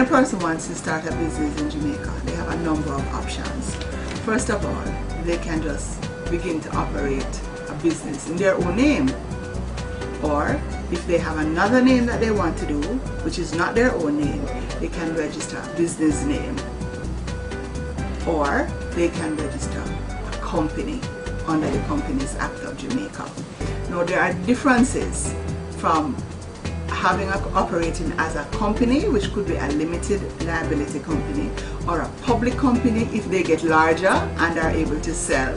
person wants to start a business in Jamaica, they have a number of options. First of all, they can just begin to operate a business in their own name. Or if they have another name that they want to do, which is not their own name, they can register a business name. Or they can register a company under the Companies Act of Jamaica. Now there are differences from operating as a company, which could be a limited liability company, or a public company if they get larger and are able to sell,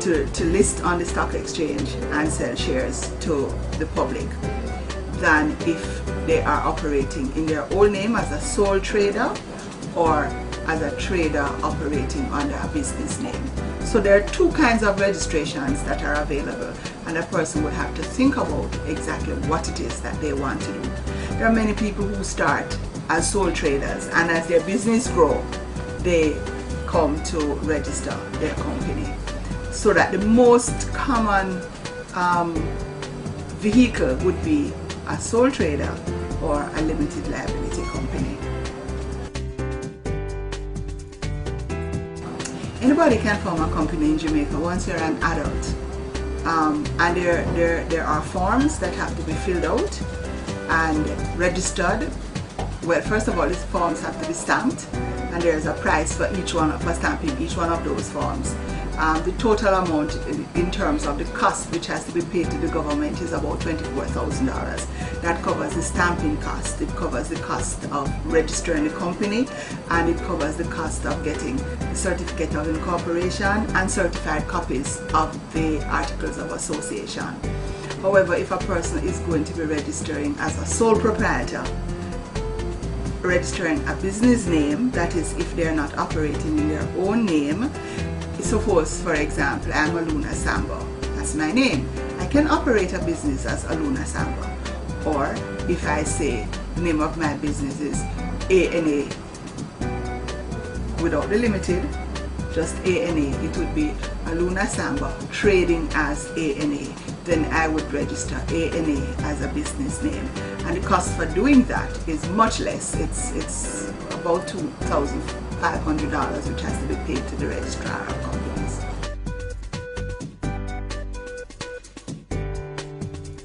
to list on the stock exchange and sell shares to the public, than if they are operating in their own name as a sole trader or as a trader operating under a business name. So there are two kinds of registrations that are available, and a person would have to think about exactly what it is that they want to do. There are many people who start as sole traders, and as their business grow, they come to register their company. So that the most common vehicle would be a sole trader or a limited liability company. Anybody can form a company in Jamaica once you're an adult, and there are forms that have to be filled out and registered. Well, first of all, these forms have to be stamped, and there's a price for each one, for stamping each one of those forms. The total amount in terms of the cost which has to be paid to the government is about $24,000. That covers the stamping cost, it covers the cost of registering the company, and it covers the cost of getting the certificate of incorporation and certified copies of the articles of association. However, if a person is going to be registering as a sole proprietor, registering a business name, that is if they're not operating in their own name. Suppose, for example, I'm Assamba, that's my name. I can operate a business as Assamba. Or if I say the name of my business is ANA without the limited, just ANA, it would be Assamba trading as ANA. Then I would register ANA as a business name. And the cost for doing that is much less. It's about $2,500, which has to be paid to the registrar of companies.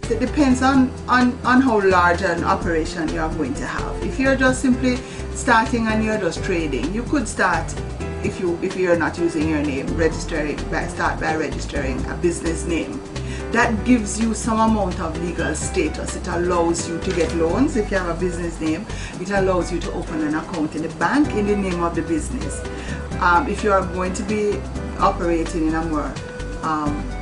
It depends on how large an operation you are going to have. If you're just simply starting and you're just trading, you could start, if you're not using your name, start by registering a business name. That gives you some amount of legal status. It allows you to get loans if you have a business name. It allows you to open an account in the bank in the name of the business. If you are going to be operating in a more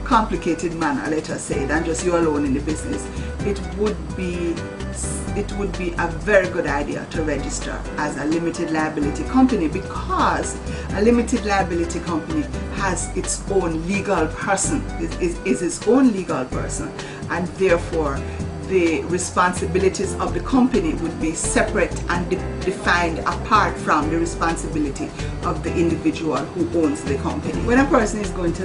complicated manner, let us say, than just you alone in the business, it would be a very good idea to register as a limited liability company, because a limited liability company has its own legal person, is its own legal person, and therefore the responsibilities of the company would be separate and defined apart from the responsibility of the individual who owns the company. When a person is going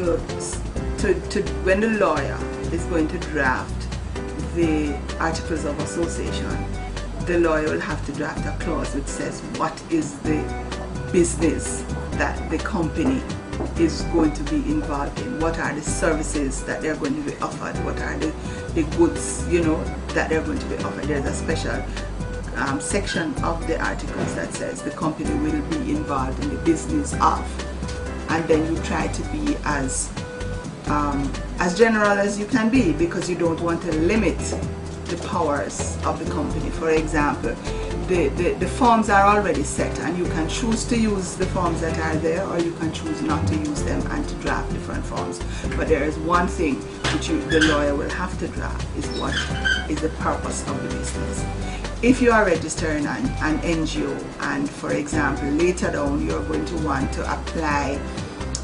when the lawyer is going to draft the articles of association, the lawyer will have to draft a clause which says what is the business that the company is going to be involved in, what are the services that they're going to be offered, what are the goods, that they're going to be offered. There's a special section of the articles that says the company will be involved in the business of, and then you try to be as general as you can be, because you don't want to limit the powers of the company. For example, the forms are already set, and you can choose to use the forms that are there, or you can choose not to use them and to draft different forms. But there is one thing which the lawyer will have to draft, is what is the purpose of the business. If you are registering an NGO, and for example later down you're going to want to apply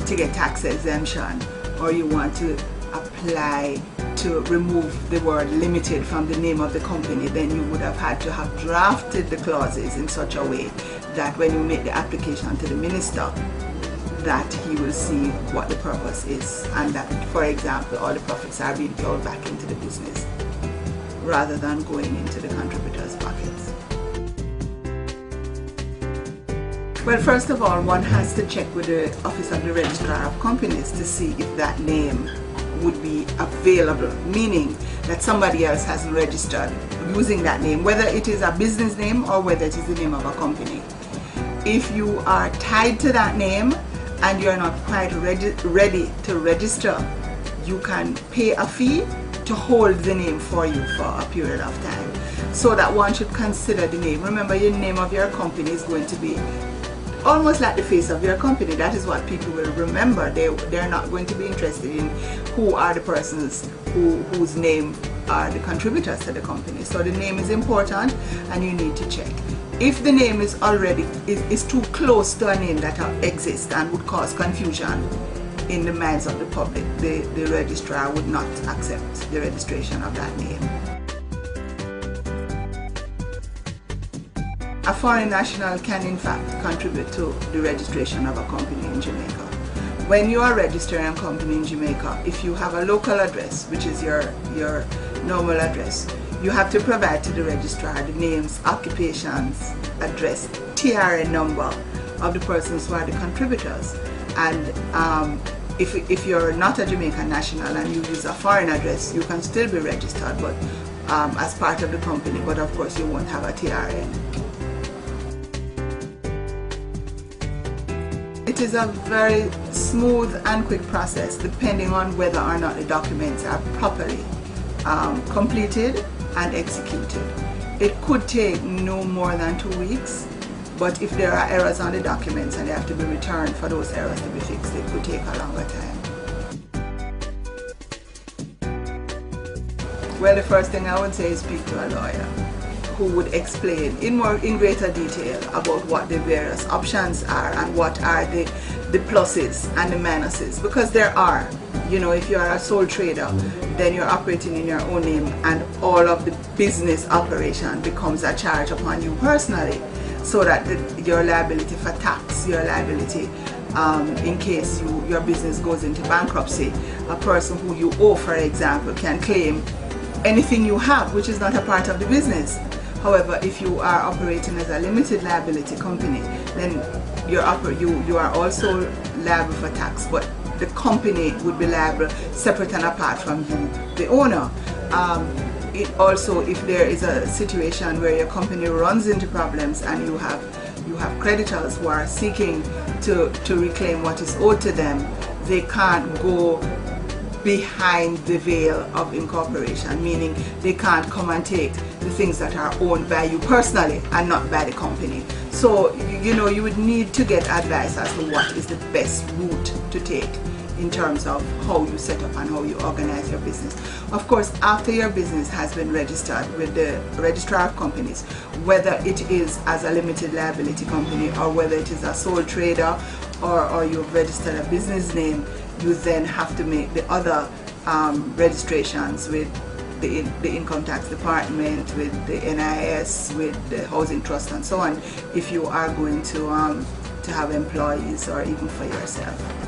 to get tax exemption, or you want to apply to remove the word limited from the name of the company, then you would have had to have drafted the clauses in such a way that when you make the application to the minister, that he will see what the purpose is, and that, for example, all the profits are being plowed back into the business rather than going into the contributors' pockets. Well, first of all, one has to check with the Office of the Registrar of Companies to see if that name would be available, meaning that somebody else hasn't registered using that name, whether it is a business name or whether it is the name of a company. If you are tied to that name and you're not quite ready to register, you can pay a fee to hold the name for you for a period of time, so that one should consider the name. Remember, your name of your company is going to be almost like the face of your company. That is what people will remember. They're not going to be interested in who are the persons whose name are the contributors to the company. So the name is important, and you need to check. If the name is already is too close to a name that exists and would cause confusion in the minds of the public, the registrar would not accept the registration of that name. A foreign national can in fact contribute to the registration of a company in Jamaica. When you are registering a company in Jamaica, if you have a local address, which is your normal address, you have to provide to the registrar the names, occupations, address, TRN number of the persons who are the contributors. And if you're not a Jamaican national and you use a foreign address, you can still be registered, but as part of the company, but of course you won't have a TRN. It is a very smooth and quick process depending on whether or not the documents are properly completed and executed. It could take no more than 2 weeks, but if there are errors on the documents and they have to be returned for those errors to be fixed, it could take a longer time. Well, the first thing I would say is speak to a lawyer who would explain in greater detail about what the various options are and what are the pluses and the minuses, because there are. You know, if you are a sole trader, then you're operating in your own name and all of the business operation becomes a charge upon you personally, so that your liability for tax, your liability in case your business goes into bankruptcy, a person who you owe, for example, can claim anything you have which is not a part of the business. However, if you are operating as a limited liability company, then you are also liable for tax, but the company would be liable separate and apart from you, the owner. It also, if there is a situation where your company runs into problems and you have creditors who are seeking to reclaim what is owed to them, they can't go behind the veil of incorporation, meaning they can't come and take the things that are owned by you personally and not by the company. So, you know, you would need to get advice as to what is the best route to take in terms of how you set up and how you organize your business. Of course, after your business has been registered with the Registrar of Companies, whether it is as a limited liability company or whether it is a sole trader or you've registered a business name, you then have to make the other registrations with the Income Tax Department, with the NIS, with the Housing Trust and so on, if you are going to have employees or even for yourself.